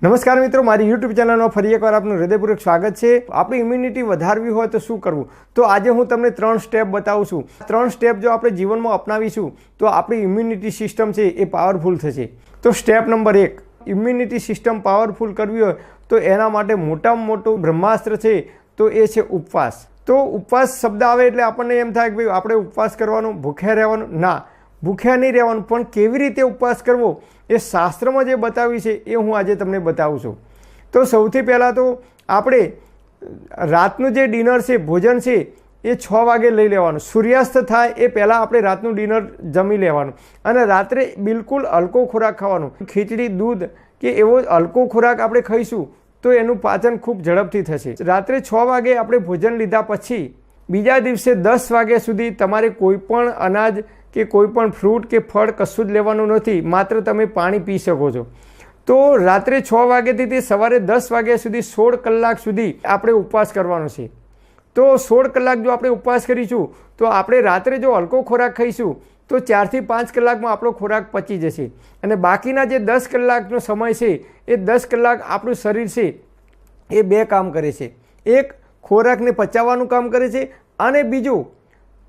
નમસ્કાર મિત્રો, મારી યુટ્યુબ ચેનલમાં ફરી એકવાર આપનું હૃદયપૂર્વક સ્વાગત છે। આપણી ઇમ્યુનિટી વધારવી હોય તો શું કરવું, તો આજે હું તમને 3 સ્ટેપ બતાવું છું। 3 સ્ટેપ જો આપણે જીવનમાં અપનાવીશું તો આપણી ઇમ્યુનિટી સિસ્ટમ છે એ પાવરફુલ થશે। તો step number 1, immunity system powerful કરવી હોય તો એના માટે મોટામાં મોટું બ્રહ્માસ્ત્ર છે તો એ છે ઉપવાસ। તો ઉપવાસ શબ્દ આવે એટલે આપણને એમ થાય કે ભાઈ આપણે ઉપવાસ કરવાનો, ભૂખ્યા રહેવાનું। ના, ભૂખ્યા નહીં રહેવાનું, પણ કેવી રીતે ઉપવાસ કરવો એ શાસ્ત્રમાં જે બતાવ્યું છે એ હું આજે તમને બતાવું છું। તો સૌથી પહેલાં તો આપણે રાતનું જે ડિનર છે, ભોજન છે એ 6 વાગે લઈ લેવાનું। સૂર્યાસ્ત થાય એ પહેલાં આપણે રાતનું ડિનર જમી લેવાનું અને રાત્રે બિલકુલ હલકો ખોરાક ખાવાનો। ખીચડી, દૂધ કે એવો હલકો ખોરાક આપણે ખાઈશું તો એનું પાચન ખૂબ ઝડપથી થશે। રાત્રે 6 વાગે આપણે ભોજન લીધા પછી બીજા દિવસે 10 વાગ્યા સુધી તમારે કોઈ પણ અનાજ કે કોઈ પણ ફ્રૂટ કે ફળ કશું જ લેવાનું નથી, માત્ર તમે પાણી પી શકો છો। તો રાત્રે 6 વાગ્યાથી તે સવારે 10 વાગ્યા સુધી 16 કલાક સુધી આપણે ઉપવાસ કરવાનો છે। તો 16 કલાક જો આપણે ઉપવાસ કરીશું તો આપણે રાત્રે જો હલકો ખોરાક ખાઈશું તો 4 થી 5 કલાકમાં આપણો ખોરાક પચી જશે અને બાકીના જે 10 કલાકનો સમય છે એ 10 કલાક આપણું શરીર છે એ 2 કામ કરે છે। એક, ખોરાકને પચાવવાનું કામ કરે છે અને બીજું,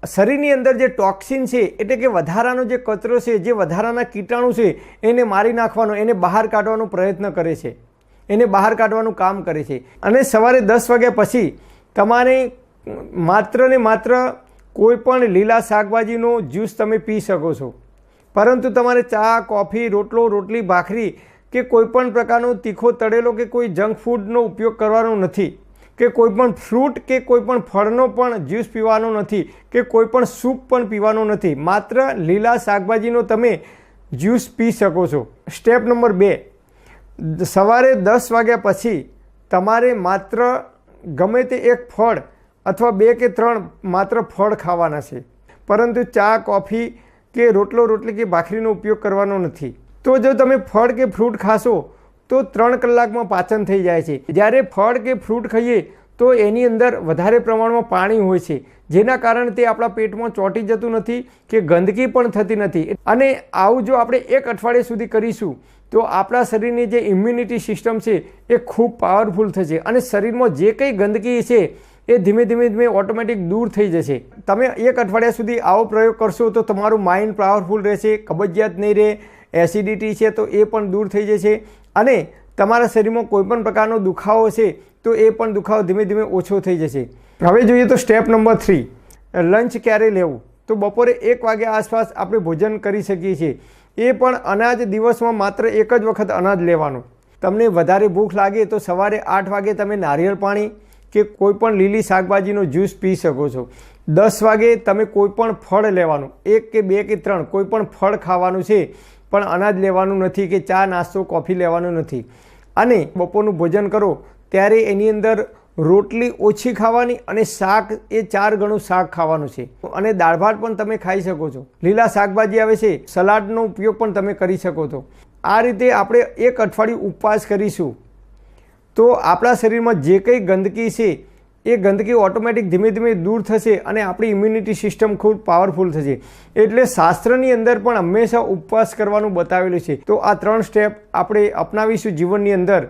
શરીરની અંદર જે ટોક્સિન છે એટલે કે વધારાનો જે કચરો છે, જે વધારાના કીટાણુ છે એને મારી નાખવાનો, એને બહાર કાઢવાનો પ્રયત્ન કરે છે, એને બહાર કાઢવાનું કામ કરે છે। અને સવારે 10 વાગ્યા પછી તમારે માત્ર ને માત્ર કોઈ પણ લીલા શાકભાજીનો જ્યુસ તમે પી શકો છો, પરંતુ તમારે ચા, કોફી, રોટલો, રોટલી, ભાખરી કે કોઈ પણ પ્રકારનો તીખો તળેલો કે કોઈ જંક ફૂડનો ઉપયોગ કરવાનો નથી, કે કોઈ પણ ફ્રૂટ કે કોઈ પણ ફળનો પણ જ્યુસ પીવાનો નથી, કે કોઈ પણ સૂપ પણ પીવાનો નથી, માત્ર લીલા શાકભાજીનો તમે જ્યુસ પી શકો છો। સ્ટેપ નંબર 2, સવારે 10 વાગ્યા પછી તમારે માત્ર ગમે તે એક ફળ અથવા 2 કે 3 માત્ર ફળ ખાવાના છે, પરંતુ ચા, કોફી કે રોટલો, રોટલી કે ભાખરીનો ઉપયોગ કરવાનો નથી। તો જો તમે ફળ કે ફ્રૂટ ખાશો તો 3 કલાકમાં પાચન થઈ જાય છે। જ્યારે ફળ કે ફ્રૂટ ખાઈએ તો એની અંદર વધારે પ્રમાણમાં પાણી હોય છે, જેના કારણે તે આપણા પેટમાં ચોંટી જતું નથી કે ગંદકી પણ થતી નથી। અને આવું જો આપણે 1 અઠવાડિયા સુધી કરીશું તો આપણા શરીરની જે ઇમ્યુનિટી સિસ્ટમ છે એ ખૂબ પાવરફુલ થશે અને શરીરમાં જે કંઈ ગંદકી છે એ ધીમે ધીમે ઓટોમેટિક દૂર થઈ જશે। તમે 1 અઠવાડિયા સુધી આવો પ્રયોગ કરશો તો તમારું માઇન્ડ પાવરફુલ રહેશે, કબજિયાત નહીં રહે, એસિડિટી છે તો એ પણ દૂર થઈ જશે અને તમારા શરીરમાં કોઈ પણ પ્રકારનો દુખાવો છે તો એ પણ દુખાવો ધીમે ધીમે ઓછો થઈ જશે। હવે જોઈએ તો સ્ટેપ નંબર 3, લંચ ક્યારે લેવું, તો બપોરે 1 વાગ્યા આસપાસ આપણે ભોજન કરી શકીએ છીએ। એ પણ અનાજ દિવસમાં માત્ર 1 જ વખત અનાજ લેવાનું। તમને વધારે ભૂખ લાગે તો સવારે 8 વાગે તમે નારિયેળ પાણી કે કોઈ પણ લીલી શાકભાજીનો જ્યુસ પી શકો છો। 10 વાગે તમે કોઈ પણ ફળ લેવાનું, 1 કે 2 કે 3 કોઈ પણ ફળ ખાવાનું છે, પણ અનાજ લેવાનું નથી કે ચા, નાસ્તો, કોફી લેવાનું નથી। અને બપોરનું ભોજન કરો ત્યારે એની અંદર રોટલી ઓછી ખાવાની અને શાક એ 4 ગણું શાક ખાવાનું છે અને દાળ ભાત પણ તમે ખાઈ શકો છો। લીલા શાકભાજી આવે છે, સલાડનો ઉપયોગ પણ તમે કરી શકો છો। આ રીતે આપણે 1 અઠવાડિયું ઉપવાસ કરીશું તો આપણા શરીરમાં જે કંઈ ગંદકી છે એ ગંદકી ઓટોમેટિક ધીમે ધીમે દૂર થશે અને આપણી ઇમ્યુનિટી સિસ્ટમ ખૂબ પાવરફુલ થશે। એટલે શાસ્ત્રની અંદર પણ હંમેશા ઉપવાસ કરવાનું બતાવેલું છે। તો આ 3 સ્ટેપ આપણે અપનાવીશું જીવનની અંદર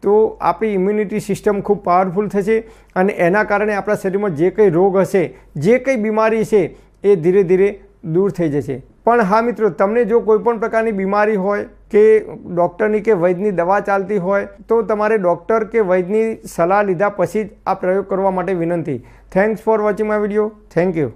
તો આપણી ઇમ્યુનિટી સિસ્ટમ ખૂબ પાવરફુલ થશે અને એના કારણે આપણા શરીરમાં જે કંઈ રોગ હશે, જે કંઈ બીમારી છે એ ધીરે ધીરે દૂર થઈ જશે। પણ હા મિત્રો, તમને જો કોઈ પણ પ્રકારની બીમારી હોય કે ડૉક્ટરની કે વૈદ્યની દવા ચાલતી હોય તો તમારે ડૉક્ટર કે વૈદ્યની સલાહ લીધા પછી જ આ પ્રયોગ કરવા માટે વિનંતી। Thanks for watching my video. Thank you.